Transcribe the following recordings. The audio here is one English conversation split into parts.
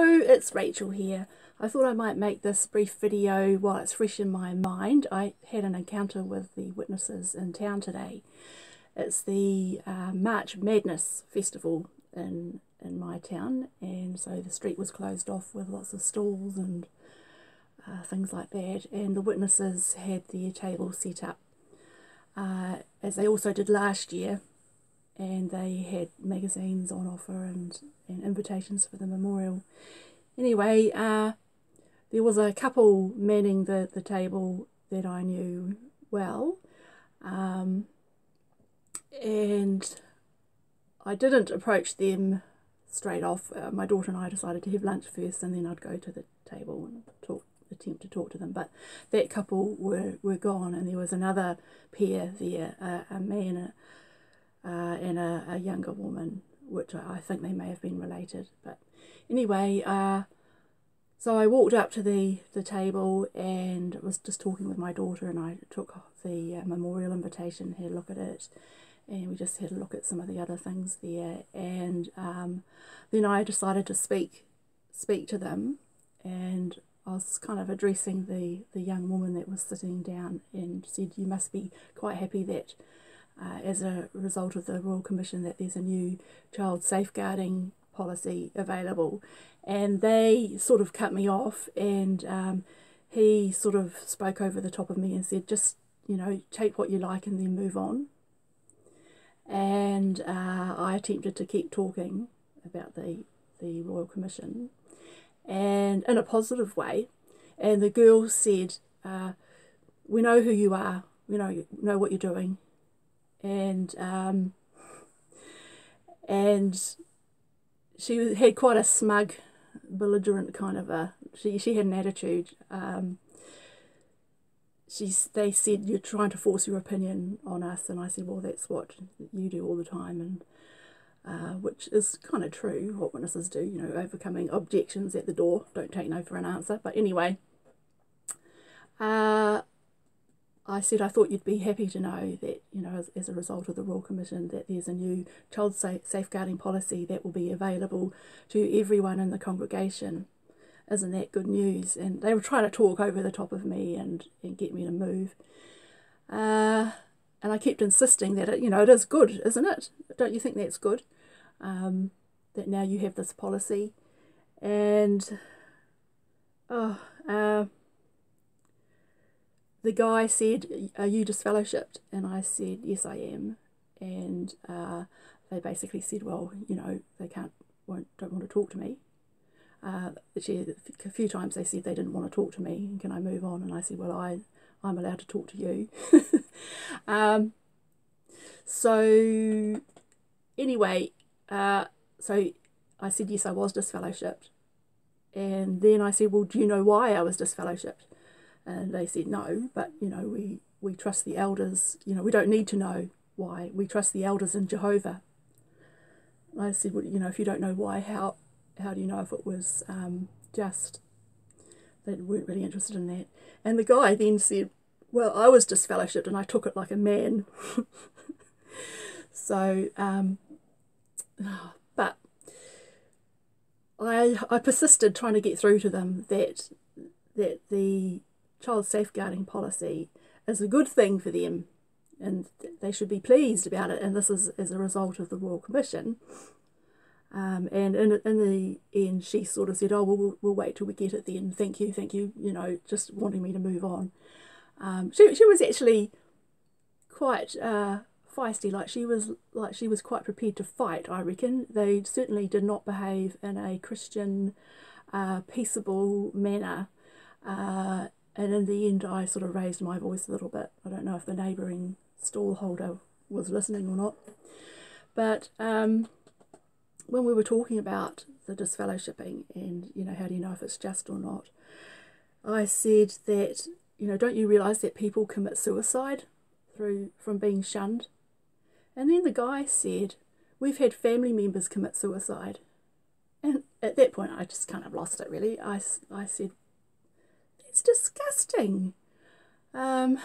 Hello, it's Rachel here. I thought I might make this brief video while it's fresh in my mind. I had an encounter with the witnesses in town today. It's the March Madness festival in my town, and so the street was closed off with lots of stalls and things like that, and the witnesses had their table set up as they also did last year, and they had magazines on offer and invitations for the memorial. Anyway, there was a couple manning the table that I knew well, and I didn't approach them straight off. My daughter and I decided to have lunch first, and then I'd go to the table and attempt to talk to them. But that couple were gone, and there was another pair there, a man and a younger woman, which I think they may have been related. But anyway, so I walked up to the table and was just talking with my daughter, and I took the memorial invitation, had a look at it, and we just had a look at some of the other things there, and then I decided to speak to them, and I was kind of addressing the young woman that was sitting down, and said, "You must be quite happy that as a result of the Royal Commission that there's a new child safeguarding policy available." And they sort of cut me off, and he sort of spoke over the top of me and said, "Just, you know, take what you like and then move on." And I attempted to keep talking about the Royal Commission, and in a positive way, and the girl said, "We know who you are, we know what you're doing," and she had quite a smug, belligerent kind of she had an attitude. They said, "You're trying to force your opinion on us," and I said, "Well, that's what you do all the time," and which is kind of true, what witnesses do, you know, overcoming objections at the door, don't take no for an answer. But anyway, I said I thought you'd be happy to know that, you know, as a result of the Royal Commission, that there's a new child safeguarding policy that will be available to everyone in the congregation. Isn't that good news? And they were trying to talk over the top of me and get me to move. And I kept insisting that, it is good, isn't it? Don't you think that's good? That now you have this policy. And the guy said, "Are you disfellowshipped?" And I said, "Yes, I am." And they basically said, "Well, you know, they don't want to talk to me." Actually, a few times they said they didn't want to talk to me. "Can I move on?" And I said, "Well, I'm allowed to talk to you." So anyway, so I said, "Yes, I was disfellowshipped." And then I said, "Well, do you know why I was disfellowshipped?" And they said, "No, but, you know, we trust the elders. You know, we don't need to know why. We trust the elders in Jehovah." And I said, "Well, you know, if you don't know why, how do you know if it was just?" They weren't really interested in that. And the guy then said, "Well, I was disfellowshipped and I took it like a man." So, but I persisted trying to get through to them that the child safeguarding policy is a good thing for them, and they should be pleased about it, and this is as a result of the Royal Commission. And in the end, she sort of said, "Oh, well, we'll wait till we get it then. Thank you," you know, just wanting me to move on. She was actually quite feisty, she was quite prepared to fight, I reckon. They certainly did not behave in a Christian, peaceable manner. And in the end, I sort of raised my voice a little bit. I don't know if the neighbouring stall holder was listening or not. But when we were talking about the disfellowshipping and, you know, how do you know if it's just or not, I said that, you know, don't you realise that people commit suicide from being shunned? And then the guy said, "We've had family members commit suicide." And at that point, I just kind of lost it, really. I said, "It's disgusting." Actually,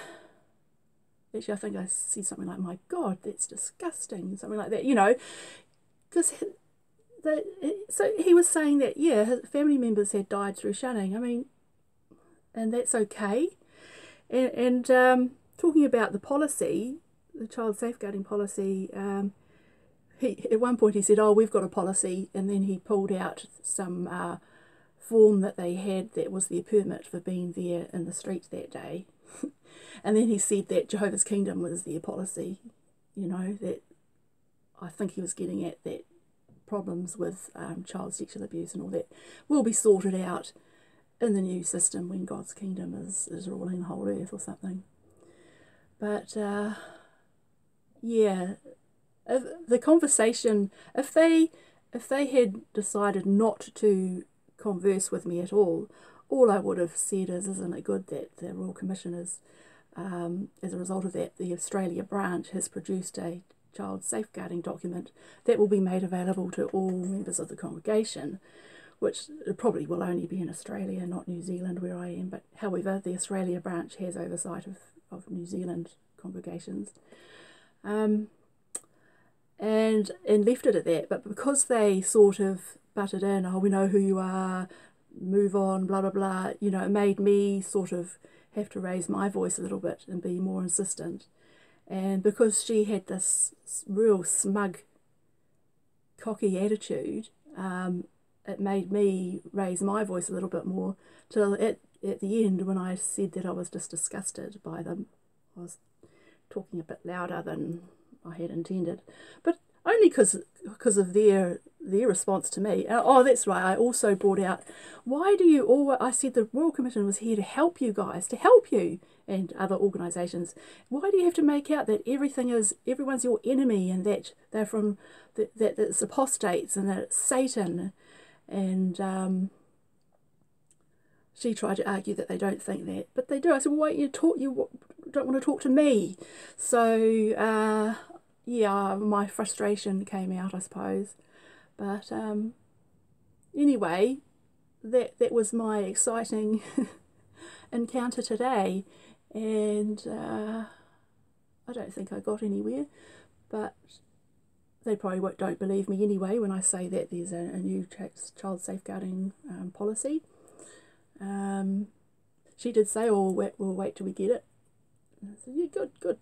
I think I said something like, "My God, that's disgusting," something like that, you know, because So he was saying that, yeah, his family members had died through shunning. I mean, and that's okay. And talking about the policy, the child safeguarding policy, at one point he said, oh, we've got a policy, and then he pulled out some form that they had that was their permit for being there in the street that day. And then he said that Jehovah's Kingdom was their policy, that I think he was getting at that problems with child sexual abuse and all that will be sorted out in the new system when God's kingdom is ruling the whole earth or something. But yeah, the conversation, if they had decided not to converse with me at all I would have said is, isn't it good that the Royal Commissioners, as a result of that, the Australia branch has produced a child safeguarding document that will be made available to all members of the congregation, which probably will only be in Australia, not New Zealand where I am, but however, the Australia branch has oversight of New Zealand congregations. And left it at that, but because they sort of butted in, oh, we know who you are, move on, blah, blah, blah, it made me sort of have to raise my voice a little bit and be more insistent. And because she had this real smug, cocky attitude, it made me raise my voice a little bit more, till at the end, when I said that I was just disgusted by them, I was talking a bit louder than I had intended, but only because of their response to me. Oh, that's right, I also brought out, why do you always, I said the Royal Commission was here to help you guys, to help you and other organisations. Why do you have to make out that everyone's your enemy, and that they're from, that it's apostates and that it's Satan? And she tried to argue that they don't think that, but they do. I said, well, why you don't want to talk to me? So yeah, my frustration came out, I suppose. But anyway, that was my exciting encounter today, and I don't think I got anywhere, but they probably don't believe me anyway when I say that there's a new child safeguarding policy. She did say, oh, we'll wait till we get it. And I said, yeah, good,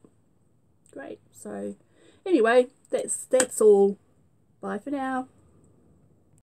great. So anyway, that's all. Bye for now.